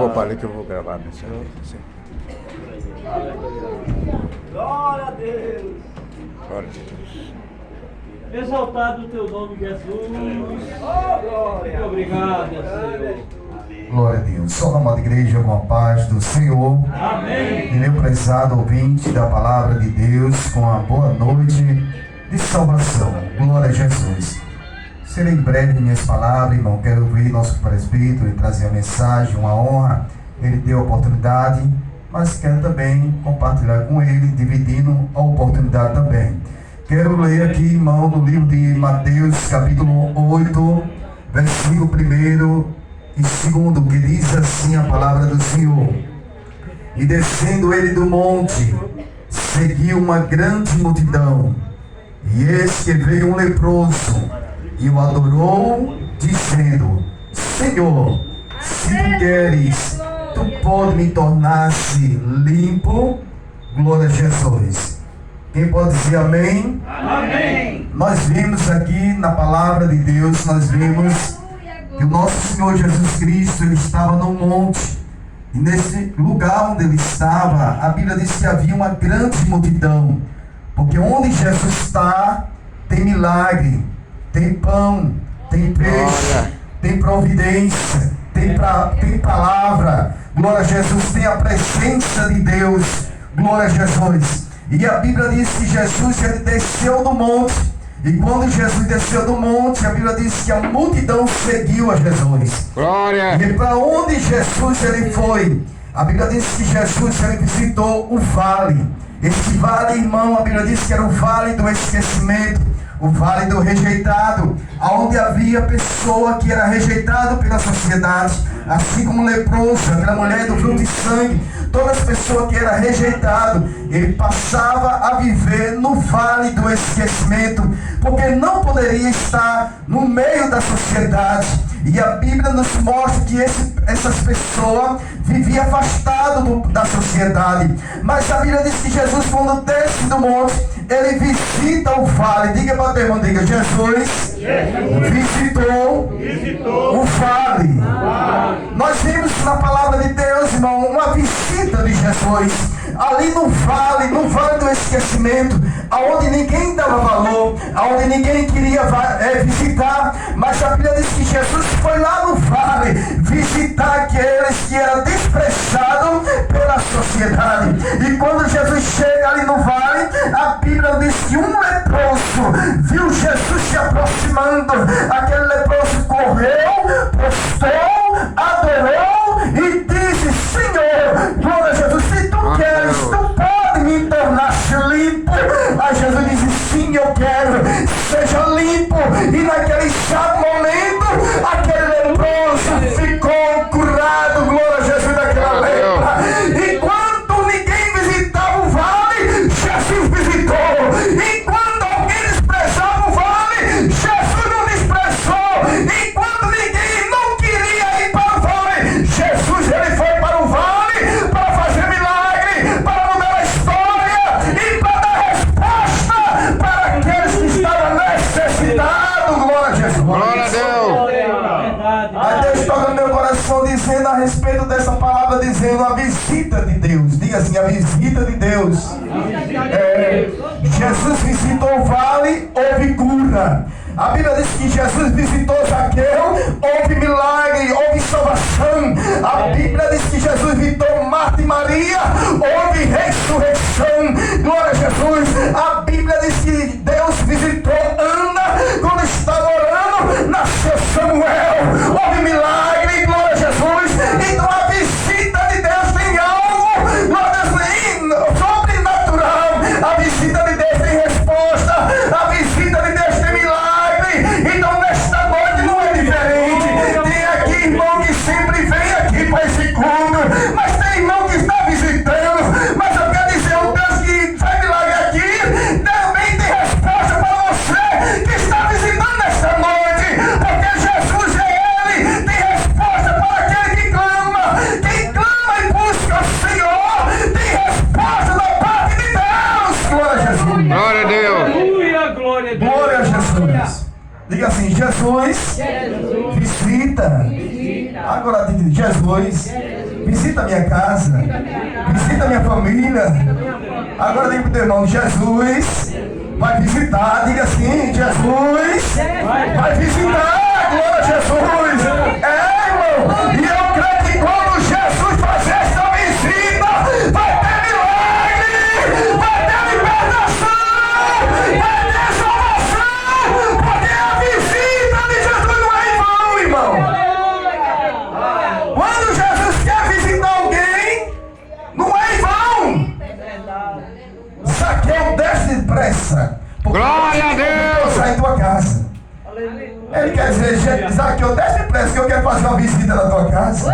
roupa ali que eu vou gravar a mensagem. Glória a Deus. Glória a Jesus. Exaltado o teu nome, Jesus. Oh, glória. Muito obrigado, Senhor. Glória a Deus. Só na amada igreja, com a paz do Senhor. Amém. E meu prezado ouvinte da palavra de Deus, com a boa noite de salvação. Glória a Jesus. Serei breve em minhas palavras, irmão. Quero ouvir nosso presbítero e trazer a mensagem, uma honra. Ele deu a oportunidade, mas quero também compartilhar com ele, dividindo a oportunidade também. Quero ler aqui, irmão, no livro de Mateus, capítulo 8, versículo 1 e 2, que diz assim a palavra do Senhor. E descendo ele do monte, seguiu uma grande multidão. E eis que veio um leproso, e o adorou, dizendo: Senhor, se tu queres, tu pode me tornar-se limpo. Glória a Jesus. Quem pode dizer amém? Amém. Nós vimos aqui na palavra de Deus, nós vimos que o nosso Senhor Jesus Cristo, ele estava no monte. E nesse lugar onde ele estava, a Bíblia diz que havia uma grande multidão. Porque onde Jesus está, tem milagre, tem pão, tem peixe, tem providência, tem palavra. Glória a Jesus, tem a presença de Deus. Glória a Jesus. E a Bíblia diz que Jesus, ele desceu do monte. E quando Jesus desceu do monte, a Bíblia diz que a multidão seguiu a Jesus. Glória! E para onde Jesus ele foi? A Bíblia diz que Jesus ele visitou o vale. Esse vale, irmão, a Bíblia diz que era o vale do esquecimento, o vale do rejeitado, onde havia pessoa que era rejeitado pela sociedade, assim como o leproso, aquela mulher do fluxo de sangue, todas as pessoas que eram rejeitadas, ele passava a viver no vale do esquecimento, porque não poderia estar no meio da sociedade. E a Bíblia nos mostra que essas pessoas viviam afastadas da sociedade. Mas a Bíblia diz que Jesus, quando desce do monte, ele visita o vale. Diga para o teu irmão, diga: Jesus visitou o vale. Nós vimos na palavra de Deus, irmão, uma visita de Jesus ali no vale do esquecimento, aonde ninguém dava valor, aonde ninguém queria visitar. Mas a Bíblia diz que Jesus foi lá no vale visitar aqueles que eram desprezados pela sociedade. E quando Jesus chega ali no vale, a Bíblia diz que um leproso viu Jesus se aproximando. Aquele leproso correu, postou, adorou e disse: Senhor, glória a Jesus, se tu queres, tu pode me tornar-se limpo. Aí Jesus disse: sim, eu quero, seja limpo. E naquele exato momento, aquele leproso ficou curado. Glória a Jesus, daquela lepra. Enquanto ninguém visitava o vale, Jesus visitou. Enquanto alguém desprezava o vale, Jesus não desprezou. Enquanto ninguém não queria ir para o vale, Jesus ele foi para o vale para fazer milagre, para mudar a história e para dar resposta para aqueles que estavam necessitados. Glória a Jesus. Glória a Deus! Aí Deus toca no meu coração dizendo a respeito dessa palavra, dizendo a visita de Deus. Diga assim: a visita de Deus. Jesus visitou o vale, houve cura. A Bíblia diz que Jesus visitou Zaqueu, houve milagre, houve salvação. A Bíblia diz que Jesus visitou Marta e Maria, houve ressurreição. Glória a Jesus. A Bíblia diz que Deus visitou Ana quando estava orando, nasceu Samuel, houve milagre. Glória a Jesus. Então a visita de Deus tem algo, glória a Deus, sobrenatural. A visita de Deus tem resposta. A visita de Deus tem milagre. Então nesta noite não é diferente. Tem aqui irmão que sempre vem aqui para esse culto, mas tem irmão que está visitando. Mas eu quero dizer, o Deus que faz milagre aqui também tem resposta para você que está visitando nesta noite, porque Jesus é Ele, tem resposta para aquele que clama. Quem clama e busca o Senhor tem resposta da parte de Deus. Glória a Jesus. Glória a Deus! Aleluia, glória a Deus. Glória a Jesus. Diga assim: Jesus visita. Agora diga: Jesus visita a minha casa, visita a minha família. Agora diga para o teu irmão, Jesus vai visitar, diga assim, Jesus vai visitar, glória a Jesus. Irmão, e eu creio que quando Jesus fazer essa visita, vai ter milagre, vai ter libertação, vai ter salvação, porque a visita de Jesus não é em vão, irmão. Quando Jesus quer visitar alguém, não é em vão. Zaqueu, desce depressa. Glória a Deus! Sai em tua casa. Ele quer dizer, Zaqueu, desce depressa que eu quero fazer uma visita na tua casa.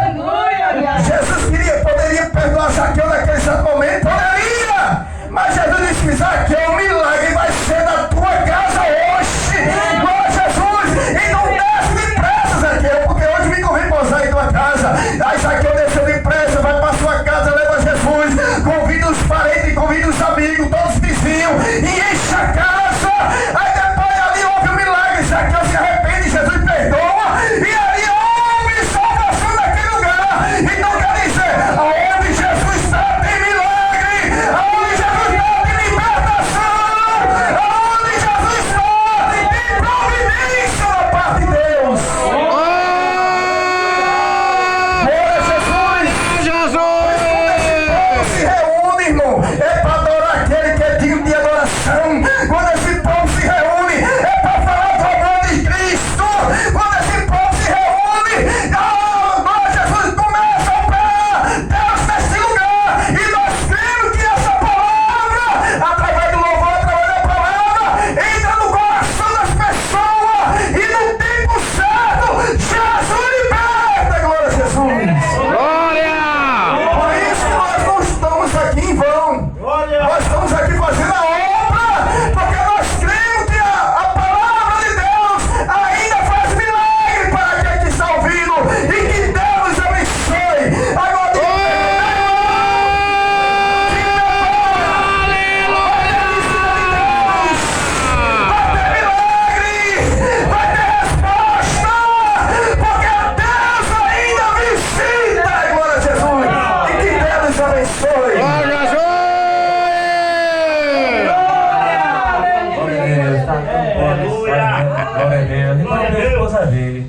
Jesus poderia perdoar Zaqueu naquele exato momento, poderia. Mas Jesus disse, Zaqueu, o milagre vai ser na tua casa hoje. Glória a Jesus. Então desce depressa, Zaqueu, porque hoje me convém pousar em tua casa. Aí Zaqueu desceu depressa, vai para sua casa, leva Jesus, convida os parentes, convida os amigos, todos os vizinhos, e enche a casa. Aí depois ali houve um milagre, Zaqueu se arrepende, Jesus perdoa, e ali houve salvação naquele lugar. Então quer dizer, aonde Jesus está tem milagre, aonde Jesus está tem libertação, aonde Jesus está tem providência da parte de Deus. Glória a Jesus! Jesus! Se reúne, irmão, é para adorar aquele que é digno de adoração. Quando esse povo se reúne, é para falar do amor de Cristo. Quando esse povo se reúne, nós, Jesus, começa a operar Deus nesse lugar. E nós cremos que essa palavra, através do louvor, através da palavra, entra no coração das pessoas. E no tempo certo, Jesus liberta. Glória a Jesus. Glória! Por isso que nós não estamos aqui em vão. Nós estamos aqui fazendo a obra, porque nós cremos que a palavra de Deus ainda faz milagre para aquele que está ouvindo. E que Deus nos abençoe. Agora, vai ter milagre, vai ter resposta, porque Deus ainda visita. Glória a Jesus. E que Deus nos abençoe. Glória a Jesus! Glória a Deus. Então a esposa dele.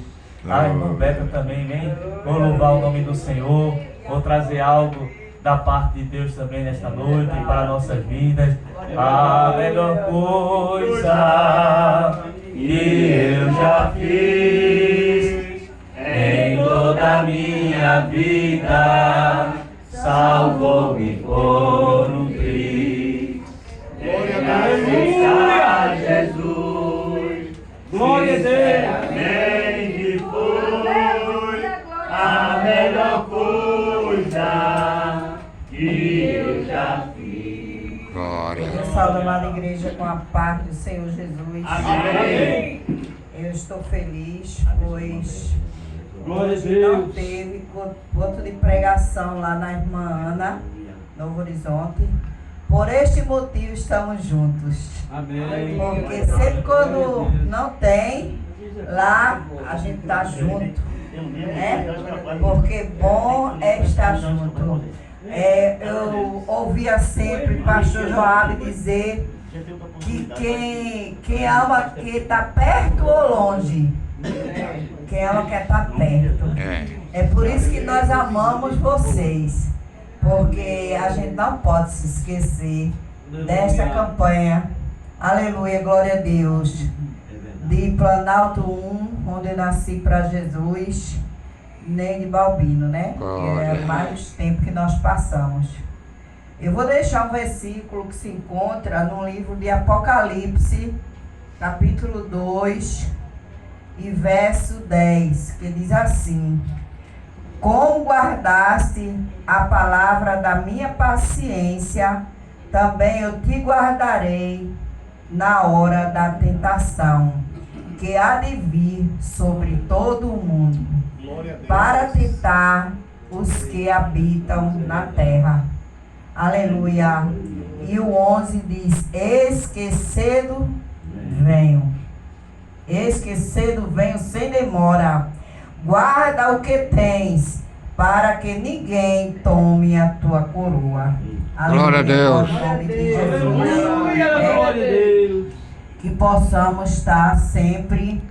A irmã Beca também, vem. Vou louvar o nome do Senhor. Vou trazer algo da parte de Deus também nesta noite para nossas vidas. A melhor coisa que eu já fiz em toda a minha vida, salvou-me por um triz. Aleluia, Jesus. Glória a Deus. Que foi a melhor coisa que eu já fiz. Glória! Eu saúdo a amada igreja com a paz do Senhor Jesus. Amém. Eu estou feliz, pois Glória a hoje não Deus. teve ponto de pregação lá na irmã Ana, Novo Horizonte. Por este motivo estamos juntos. Amém. Porque sempre quando não tem, lá a gente está junto. Né? Porque bom é estar junto. Eu ouvia sempre o pastor Joabe dizer que quem ama quer estar perto ou longe. Quem ama quer estar perto. É por isso que nós amamos vocês. Porque a gente não pode se esquecer desta campanha. Aleluia, glória a Deus. De Planalto 1, onde eu nasci para Jesus, nem de Balbino, né? Que é mais tempo que nós passamos. Eu vou deixar um versículo que se encontra no livro de Apocalipse, capítulo 2, e verso 10, que diz assim: como guardaste a palavra da minha paciência, também eu te guardarei na hora da tentação, que há de vir sobre todo o mundo, para tentar os que habitam na terra. Aleluia. E o 11 diz: eis que cedo venho. Eis que cedo venho sem demora. Guarda o que tens, para que ninguém tome a tua coroa. Glória a Deus. Em nome de Jesus. Que possamos estar sempre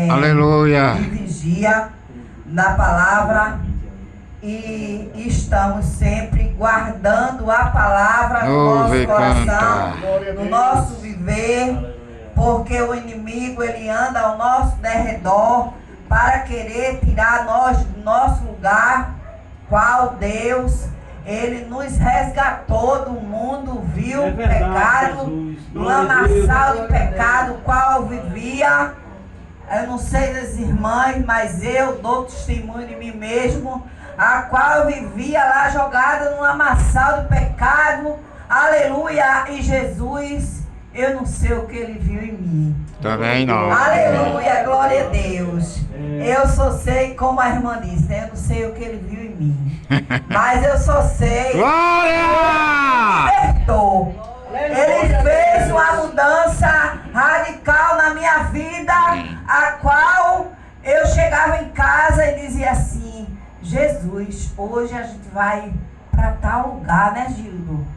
Aleluia. em vigia na palavra e estamos sempre guardando a palavra no nosso coração, no nosso viver, porque o inimigo ele anda ao nosso derredor para querer tirar nós do nosso lugar, qual Deus, ele nos resgatou do mundo, viu o pecado, do lamaçal do pecado, qual vivia. Eu não sei das irmãs, mas eu dou testemunho de mim mesmo, a qual vivia lá jogada no lamaçal do pecado, aleluia, e Jesus, eu não sei o que ele viu em mim. Também não. Aleluia, glória a Deus. Eu só sei, como a irmã disse, né? Eu não sei o que ele viu em mim, mas eu só sei Glória! libertou. Ele fez uma mudança radical na minha vida, a qual eu chegava em casa e dizia assim: Jesus, hoje a gente vai para tal lugar, né, Gildo?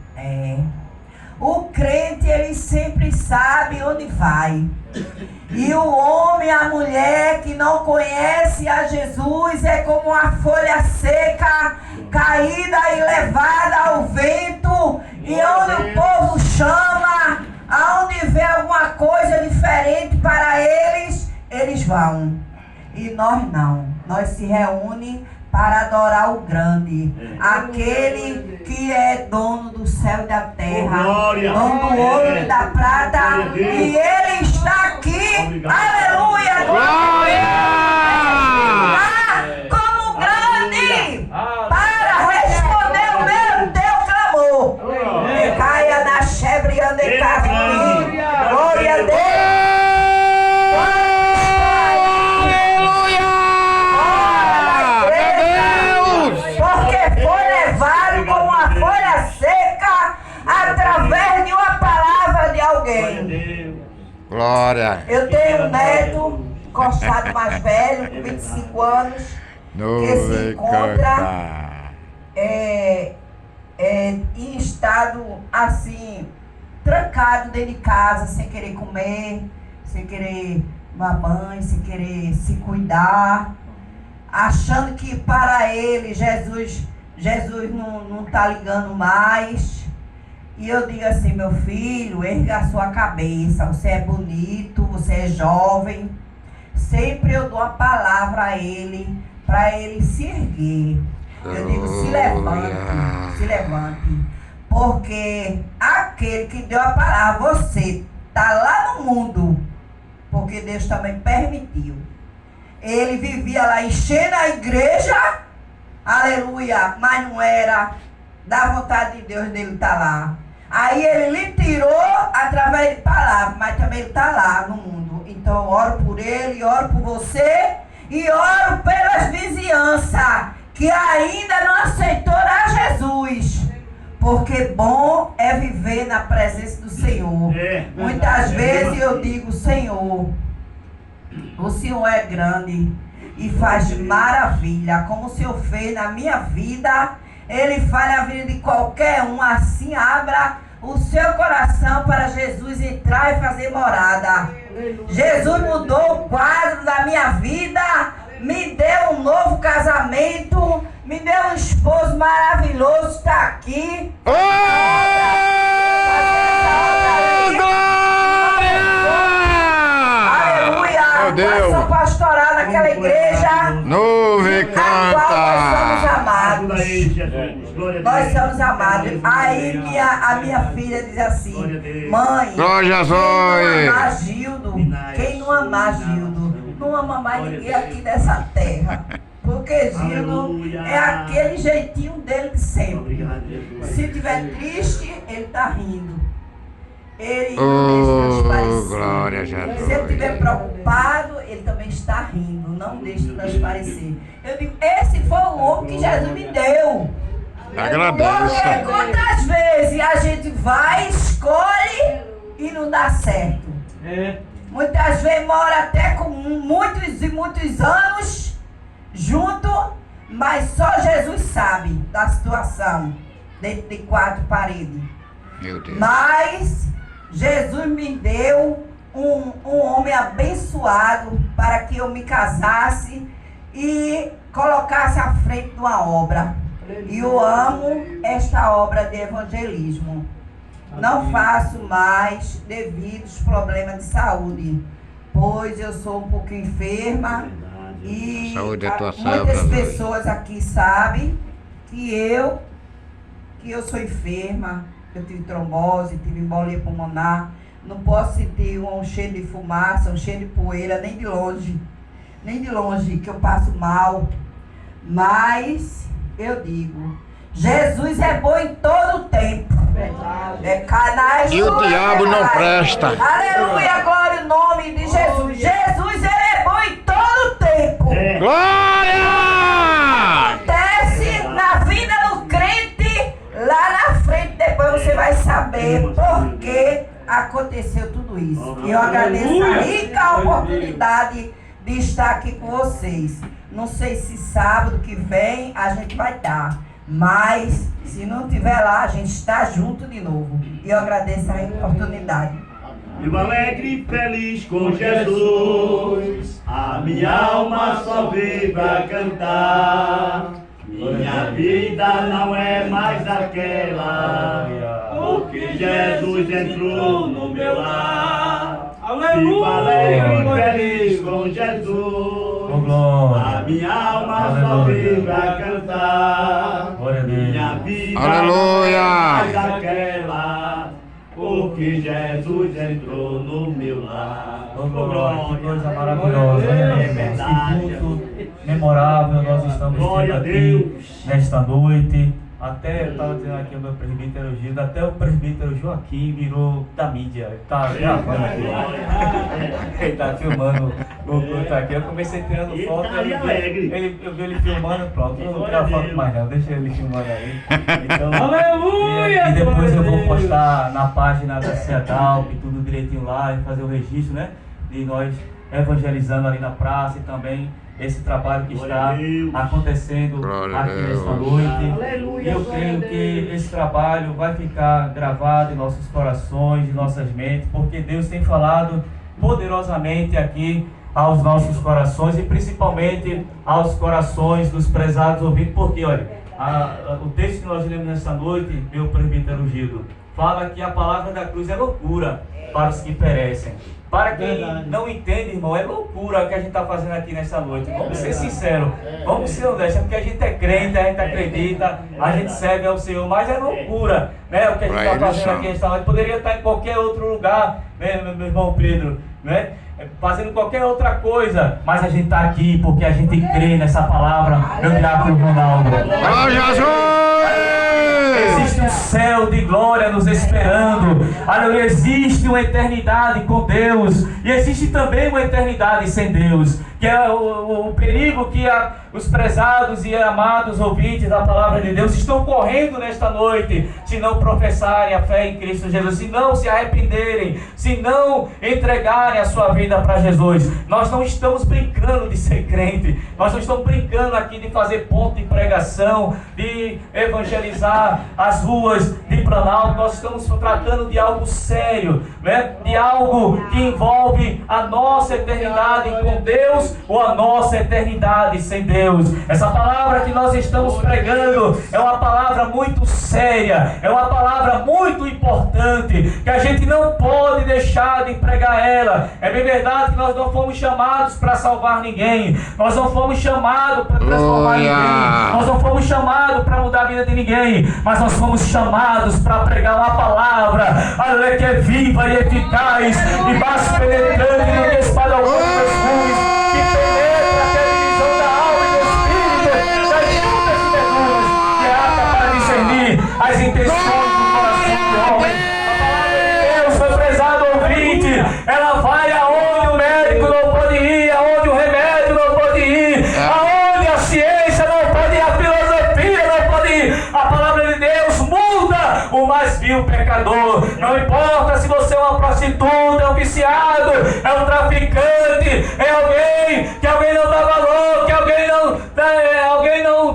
O crente, ele sempre sabe onde vai. E o homem, a mulher que não conhece a Jesus é como uma folha seca, caída e levada ao vento. E onde o povo chama, aonde vê alguma coisa diferente para eles, eles vão. E nós não. Nós se reúne para adorar o grande, aquele que é dono do céu e da terra, dono do ouro e da prata, e ele está aqui, aleluia, Glória! como grande, para responder o meu teu clamor. Caia na chebre, ande carne, glória a Deus. Glória! Eu tenho um neto, encostado mais velho, com 25 anos, que se encontra em estado assim, trancado dentro de casa, sem querer comer, sem querer tomar banho, sem querer se cuidar, achando que para ele Jesus não está ligando mais. E eu digo assim: meu filho, erga a sua cabeça, você é bonito, você é jovem. Sempre eu dou a palavra a ele, para ele se erguer. Eu digo: se levante, porque aquele que deu a palavra, você está lá no mundo, porque Deus também permitiu. Ele vivia lá enchendo a igreja, aleluia, mas não era da vontade de Deus dele estar lá. Aí ele lhe tirou através de palavras, mas também ele está lá no mundo. Então eu oro por ele, oro por você e oro pelas vizinhanças que ainda não aceitaram a Jesus. Porque bom é viver na presença do Senhor. Muitas vezes eu digo: Senhor, o Senhor é grande e faz maravilha, como o Senhor fez na minha vida. Ele faz na vida de qualquer um. Assim, abra o seu coração para Jesus entrar e fazer morada. Jesus mudou o quadro da minha vida, me deu um novo casamento, me deu um esposo maravilhoso, está aqui. Aleluia! Nós somos pastoral naquela igreja. Nuvem canta. Nós somos amados. Aí a minha filha diz assim: mãe, Glória a quem não Deus. amar Gildo, quem não amar Gildo, não ama mais ninguém aqui dessa terra. Porque Gildo é aquele jeitinho dele de sempre. Se estiver triste, ele está rindo. Ele não deixa transparecer. Glória a Deus. Se ele estiver preocupado, ele também está rindo. Não deixa transparecer. Eu digo: esse foi o homem que Jesus me deu. Agradeço. Porque quantas vezes a gente vai, escolhe e não dá certo. Muitas vezes mora até com muitos e muitos anos junto, mas só Jesus sabe da situação dentro de 4 paredes. Meu Deus. Mas Jesus me deu um homem abençoado para que eu me casasse e colocasse à frente de uma obra. E eu amo esta obra de evangelismo. Não faço mais devido aos problemas de saúde, pois eu sou um pouco enferma e Saúde é tua muitas selva, pessoas aqui sabem que eu sou enferma, eu tive trombose, tive embolia pulmonar, não posso sentir um cheiro de fumaça, um cheiro de poeira, nem de longe, que eu passo mal. Mas eu digo, Jesus é bom em todo o tempo. É canais. E o diabo não presta. Aleluia, glória ao nome de Jesus. Jesus, ele é bom em todo o tempo. Glória! Acontece na vida do crente, lá na frente, depois você vai saber por que aconteceu tudo isso. E eu agradeço a rica oportunidade de estar aqui com vocês. Não sei se sábado que vem a gente vai estar, mas se não tiver lá, a gente está junto de novo. E eu agradeço a oportunidade. Vivo alegre e feliz com Jesus, a minha alma só vive pra cantar. Minha vida não é mais aquela, porque Jesus entrou no meu lar. Vivo alegre e feliz com Jesus, a minha alma só vive pra cantar. Minha vida não é mais aquela, porque Jesus entrou no meu lar. Que coisa maravilhosa, né? Que culto memorável nós estamos tendo aqui nesta noite. Até eu estava dizendo aqui o meu presbítero Gildo, até o presbítero Joaquim virou da mídia. Ele está gravando aqui. Ele está filmando o culto aqui. Eu comecei tirando foto. Eu vi ele filmando, pronto. Eu não quero foto mais não, deixa ele filmando aí. Então, aleluia! E depois eu vou postar na página da CEDALP, tudo direitinho lá, e fazer o registro, né? De nós evangelizando ali na praça e também esse trabalho que está acontecendo aqui nesta noite. E eu creio que esse trabalho vai ficar gravado em nossos corações, em nossas mentes, porque Deus tem falado poderosamente aqui aos nossos corações e principalmente aos corações dos prezados ouvintes, porque olha, o texto que nós lemos nesta noite, meu presbítero Gildo, fala que a palavra da cruz é loucura para os que perecem. Para quem não entende, irmão, é loucura o que a gente está fazendo aqui nessa noite. Vamos ser sinceros, vamos ser honestos, porque a gente é crente, a gente acredita, a gente serve ao Senhor, mas é loucura, né? O que a gente está fazendo aqui nessa noite. Poderia estar em qualquer outro lugar, né, meu irmão Pedro, né? Fazendo qualquer outra coisa, mas a gente está aqui porque a gente crê nessa palavra, meu diácono Ronaldo. Ó Jesus! Existe um céu de glória nos esperando. Aleluia. Existe uma eternidade com Deus. E existe também uma eternidade sem Deus. Que é o perigo que os prezados e amados ouvintes da palavra de Deus estão correndo nesta noite, se não professarem a fé em Cristo Jesus, se não se arrependerem, se não entregarem a sua vida para Jesus. Nós não estamos brincando de ser crente, nós não estamos brincando aqui de fazer ponto de pregação, de evangelizar as ruas de Planalto. Nós estamos tratando de algo sério, né? De algo que envolve a nossa eternidade com Deus ou a nossa eternidade sem Deus. Essa palavra que nós estamos pregando é uma palavra muito séria, é uma palavra muito importante, que a gente não pode deixar de pregar ela. É bem verdade que nós não fomos chamados para salvar ninguém, nós não fomos chamados para transformar ninguém, nós não fomos chamados para mudar a vida de ninguém, mas nós fomos chamados para pregar uma palavra, aleluia, que é viva e eficaz e mais penetrante do que espada alguma dos gumes, que penetra até a divisão da alma e do espírito, das juntas e medulas, que é apta para discernir as intenções do coração do homem. A palavra de Deus, meu prezado ouvinte, ela vai aonde o médico não pode ir, aonde o remédio não pode ir, aonde a ciência não pode ir, a filosofia não pode ir. A palavra de Deus muda o mais vil pecador. Não importa se você é uma prostituta, é um viciado, é um traficante, é alguém que alguém não dá valor, que alguém não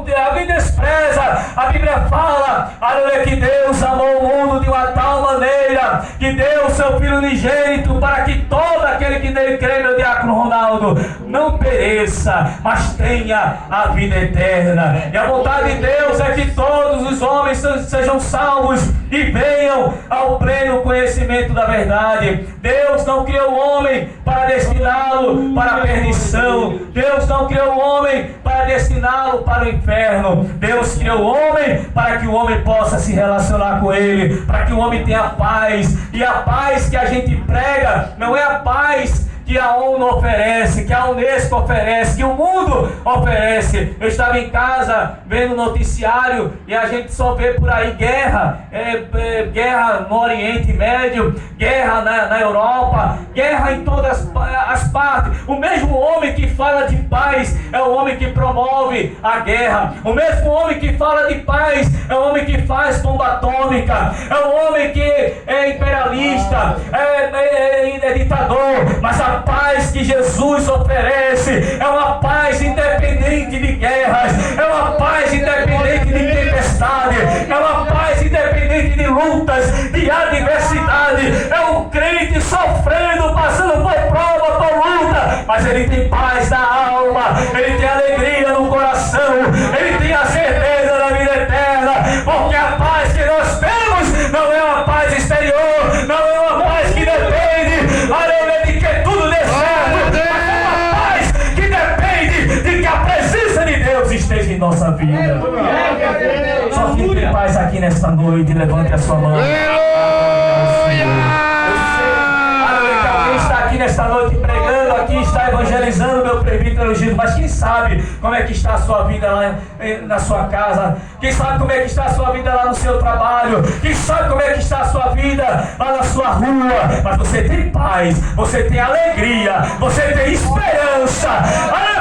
A Bíblia fala, aleluia, que Deus amou o mundo de uma tal maneira que deu o seu Filho unigênito para que todo aquele que nele crê, meu diácono Ronaldo, não pereça, mas tenha a vida eterna. E a vontade de Deus é que todos os homens sejam salvos e venham ao pleno conhecimento da verdade. Deus não criou o homem para destiná-lo para a perdição. Deus não criou o homem para destiná-lo para o inferno. Deus criou o homem para que o homem possa se relacionar com ele, para que o homem tenha paz. E a paz que a gente prega não é a paz que a ONU oferece, que a Unesco oferece, que o mundo oferece. Eu estava em casa vendo o noticiário e a gente só vê por aí guerra, guerra no Oriente Médio, guerra na Europa, guerra em todas as partes. O mesmo homem que fala de paz é o homem que promove a guerra. O mesmo homem que fala de paz é o homem que faz bomba atômica. É o homem que é imperialista, é ditador. Mas a paz que Jesus oferece é uma paz independente de guerras, é uma paz independente de tempestade, é uma paz independente de lutas, de adversidade. É um crente sofrendo, passando por prova, por luta, mas ele tem paz na alma, ele tem alegria no coração, ele tem a certeza da vida eterna, porque a paz que nós temos não é uma paz exterior, não é uma paz que depende, aleluia, de que tudo dê certo, mas é uma paz que depende de que a presença de Deus esteja em nossa vida. Só quem tem paz aqui nesta noite, levante a sua mão. Nesta noite pregando aqui, está evangelizando, meu presbítero ungido, mas quem sabe como é que está a sua vida lá na sua casa? Quem sabe como é que está a sua vida lá no seu trabalho? Quem sabe como é que está a sua vida lá na sua rua? Mas você tem paz, você tem alegria, você tem esperança,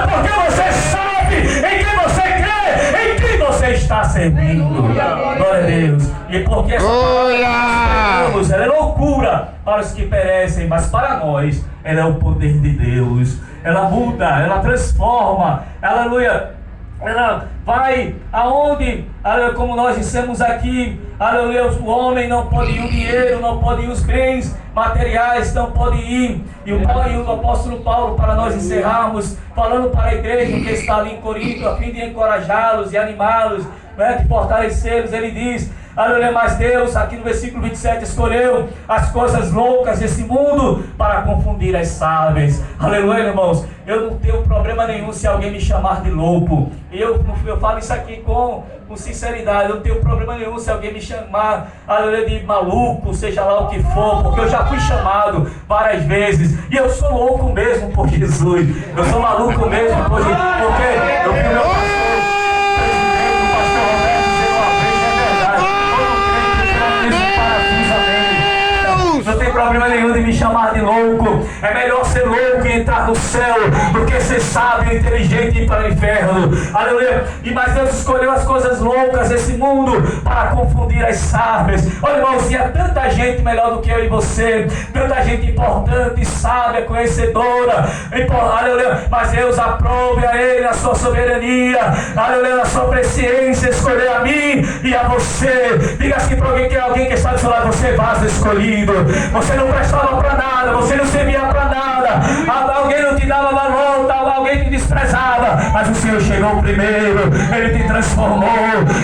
porque você sabe em quem você crê, em quem você está servindo. Glória a Deus. E porque essa palavra ela é loucura para os que perecem, mas para nós ela é o poder de Deus. Ela muda, ela transforma, aleluia. Ela vai aonde, aleluia, como nós dissemos aqui, aleluia, o homem não pode ir, o dinheiro não pode ir, os bens materiais não podem ir. E o apóstolo Paulo, para nós encerrarmos, falando para a igreja que está ali em Corinto, a fim de encorajá-los e animá-los, de fortalecê-los, ele diz, aleluia, mas Deus, aqui no versículo 27, escolheu as coisas loucas desse mundo para confundir as sábias. Aleluia, irmãos. Eu não tenho problema nenhum se alguém me chamar de louco. Eu falo isso aqui com sinceridade. Eu não tenho problema nenhum se alguém me chamar, aleluia, de maluco, seja lá o que for, porque eu já fui chamado várias vezes. E eu sou louco mesmo por Jesus. Eu sou maluco mesmo por Jesus. Porque eu vi o meu pastor. Não tem problema nenhum de me chamar de louco. É melhor ser louco e entrar no céu do que ser sábio e inteligente e ir para o inferno. Aleluia. Mas Deus escolheu as coisas loucas desse mundo para confundir as sábias. Olha, irmãos, e há tanta gente melhor do que eu e você, tanta gente importante, sábia, conhecedora. Aleluia. Mas Deus aprove a ele a sua soberania, aleluia, a sua presciência, escolher a mim e a você. Diga assim para alguém que é alguém que está do seu lado: você é vaso escolhido. Você não prestava para nada, você não servia para nada, alguém não te dava valor, alguém te desprezava, mas o Senhor chegou primeiro, Ele te transformou,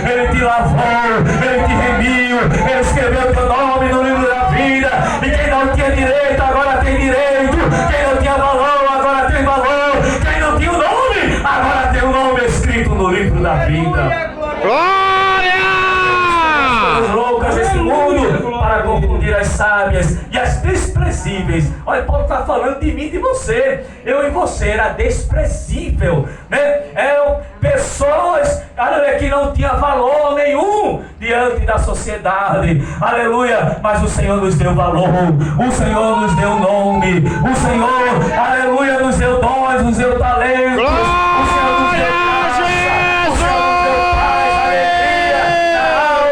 Ele te lavou, Ele te remiu, Ele escreveu teu nome no livro da vida, e quem não tinha direito agora tem direito, quem não tinha valor agora tem valor, quem não tinha o nome agora tem o nome escrito no livro da vida. Glória! Loucas esse mundo para confundir as sábias e as desprezíveis. Olha, Paulo está falando de mim e de você. Eu e você era desprezível, né? Eram pessoas, aleluia, que não tinha valor nenhum diante da sociedade, aleluia, mas o Senhor nos deu valor, o Senhor nos deu nome, o Senhor, aleluia, nos deu dons, nos deu talentos, o Senhor nos deu graça, o Senhor nos deu paz, alegria,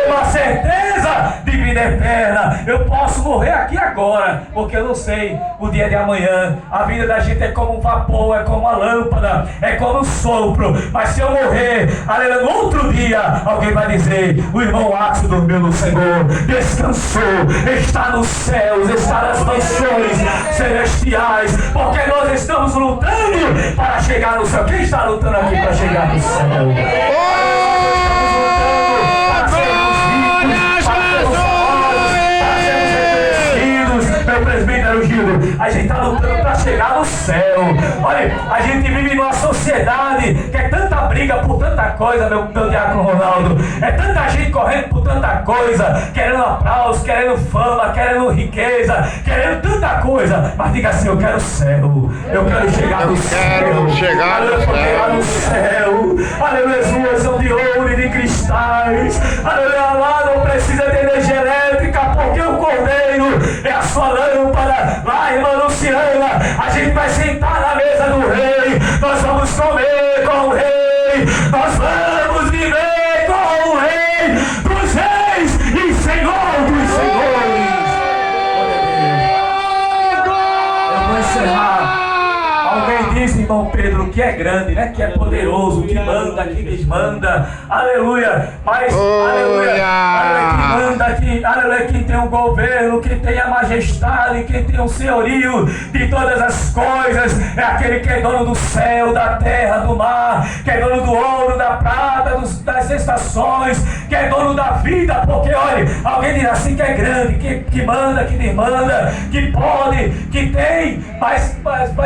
uma certeza de vida eterna. Eu posso morrer aqui agora, agora, porque eu não sei o dia de amanhã. A vida da gente é como um vapor, é como uma lâmpada, é como um sopro. Mas se eu morrer, aleluia, no outro dia, alguém vai dizer: o irmão Axel dormiu no Senhor, descansou, está nos céus, está nas mansões celestiais, porque nós estamos lutando para chegar no céu. Quem está lutando aqui para chegar no céu? Meu presbítero Gildo, a gente está lutando para chegar no céu. Olha, a gente vive numa sociedade que é tanta briga por tanta coisa, meu diácono Ronaldo. É tanta gente correndo por tanta coisa, querendo aplauso, querendo fama, querendo riqueza, querendo tanta coisa. Mas diga assim: eu quero o céu, eu quero chegar no céu. Quero chegar no Chegar no céu. Aleluia, as ruas são de ouro e de cristais. Aleluia, lá não precisa de energia elétrica, porque o Cordeiro é a sua lâmpada. Lá, irmã Luciana, a gente vai sentar na mesa do rei. Nós vamos comer com o rei. Nós vamos viver com o rei dos reis e Senhor dos senhores. Eu vou encerrar. Alguém disse, irmão Pedro, que é grande, né? Que é poderoso, que manda, que desmanda. Aleluia. Mas, aleluia, que manda, aleluia, que tem um governo, que tem a majestade, que tem o senhorio de todas as coisas. É aquele que é dono do céu, da terra, do mar, que é dono do ouro, da prata, das estações, que é dono da vida. Porque, olha, alguém dirá assim que é grande, que manda, que desmanda, que pode, que tem. Mas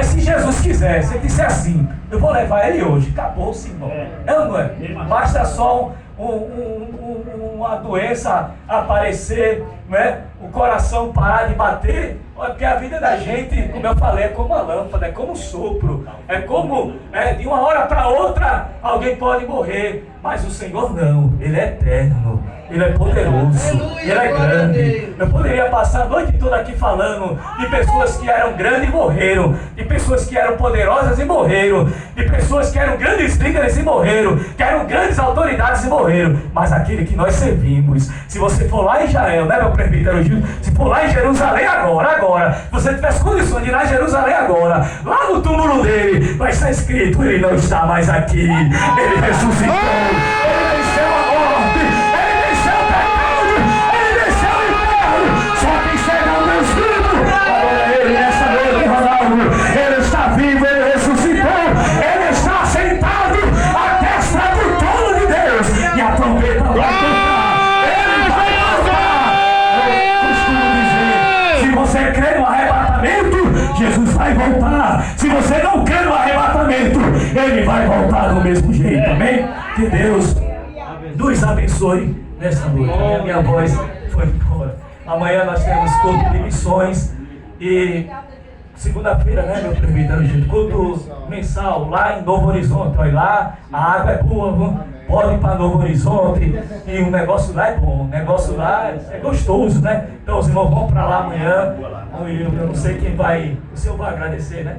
se Jesus quiser, se ele disser assim: eu vou levar ele hoje, acabou-se, irmão. Não é? Basta só uma doença aparecer, né? O coração parar de bater, porque a vida da gente, como eu falei, é como uma lâmpada, é como um sopro, é como de uma hora para outra alguém pode morrer, mas o Senhor não, Ele é eterno, Ele é poderoso, Ele é grande. Eu poderia passar a noite toda aqui falando de pessoas que eram grandes e morreram, de pessoas que eram poderosas e morreram, de pessoas que eram grandes líderes e morreram, que eram grandes autoridades e morreram, mas aquele que nós servimos, se você for lá em Israel, né, meu presbítero Gil, se for lá em Jerusalém agora, se você tivesse condições de ir lá em Jerusalém agora, lá no túmulo dele, vai estar escrito: ele não está mais aqui, ele ressuscitou, ele venceu a morte, ele venceu o pecado, ele venceu o inferno. Só quem chega ao meu espírito, agora ele nessa noite, Ronaldo, ele está vivo, ele ressuscitou, ele está sentado à destra do trono de Deus, e a trombeta vai tocar, ele vai voltar. Eu costumo dizer: se você crê no arrebatamento, Jesus vai voltar. Se você não crê no arrebatamento, Ele vai voltar do mesmo jeito, amém? Que Deus nos abençoe nesta noite. A minha voz foi embora. Amanhã nós temos culto de missões e segunda-feira, né, meu presbítero, gente, culto mensal lá em Novo Horizonte. Olha lá, a água é boa, viu? Pode ir para Novo Horizonte e o negócio lá é bom, o negócio lá é gostoso, né? Então os irmãos vão para lá amanhã. Eu não sei quem vai, o senhor vai agradecer, né?